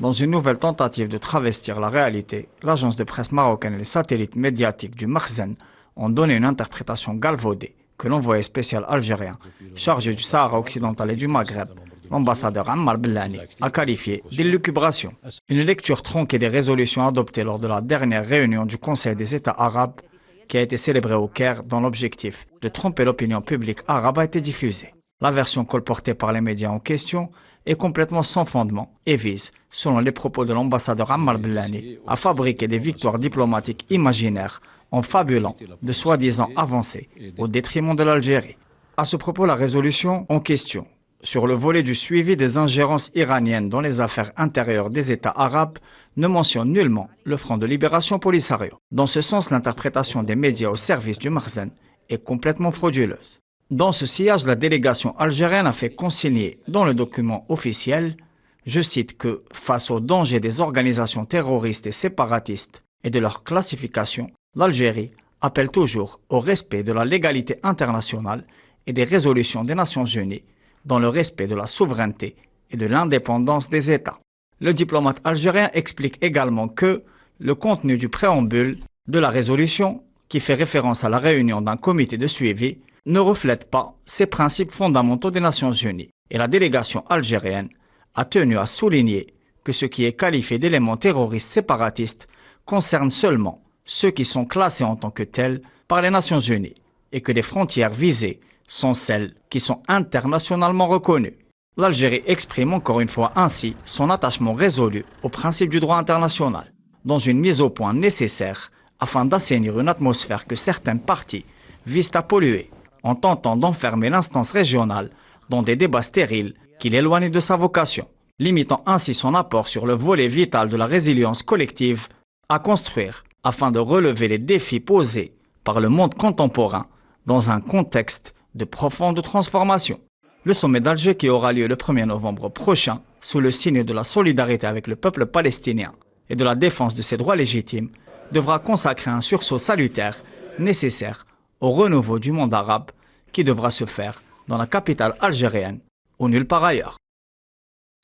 Dans une nouvelle tentative de travestir la réalité, l'agence de presse marocaine et les satellites médiatiques du Makhzen ont donné une interprétation galvaudée que l'envoyé spécial algérien, chargé du Sahara occidental et du Maghreb, l'ambassadeur Ammar Bellani, a qualifié d'élucubration. Une lecture tronquée des résolutions adoptées lors de la dernière réunion du Conseil des États arabes, qui a été célébrée au Caire dans l'objectif de tromper l'opinion publique arabe, a été diffusée. La version colportée par les médias en question est complètement sans fondement et vise, selon les propos de l'ambassadeur Ammar Bellani, à fabriquer des victoires diplomatiques imaginaires en fabulant de soi-disant avancées au détriment de l'Algérie. À ce propos, la résolution en question, sur le volet du suivi des ingérences iraniennes dans les affaires intérieures des États arabes, ne mentionne nullement le Front de libération Polisario. Dans ce sens, l'interprétation des médias au service du Makhzen est complètement frauduleuse. Dans ce sillage, la délégation algérienne a fait consigner dans le document officiel, je cite, que face au danger des organisations terroristes et séparatistes et de leur classification, l'Algérie appelle toujours au respect de la légalité internationale et des résolutions des Nations Unies dans le respect de la souveraineté et de l'indépendance des États. Le diplomate algérien explique également que le contenu du préambule de la résolution, qui fait référence à la réunion d'un comité de suivi, ne reflète pas ces principes fondamentaux des Nations Unies. Et la délégation algérienne a tenu à souligner que ce qui est qualifié d'éléments terroristes séparatistes concerne seulement ceux qui sont classés en tant que tels par les Nations Unies et que les frontières visées sont celles qui sont internationalement reconnues. L'Algérie exprime encore une fois ainsi son attachement résolu aux principes du droit international, dans une mise au point nécessaire afin d'assainir une atmosphère que certaines parties visent à polluer, en tentant d'enfermer l'instance régionale dans des débats stériles qui l'éloignent de sa vocation, limitant ainsi son apport sur le volet vital de la résilience collective à construire afin de relever les défis posés par le monde contemporain dans un contexte de profonde transformation. Le sommet d'Alger, qui aura lieu le 1er novembre prochain, sous le signe de la solidarité avec le peuple palestinien et de la défense de ses droits légitimes, devra consacrer un sursaut salutaire nécessaire au renouveau du monde arabe qui devra se faire dans la capitale algérienne ou nulle part ailleurs.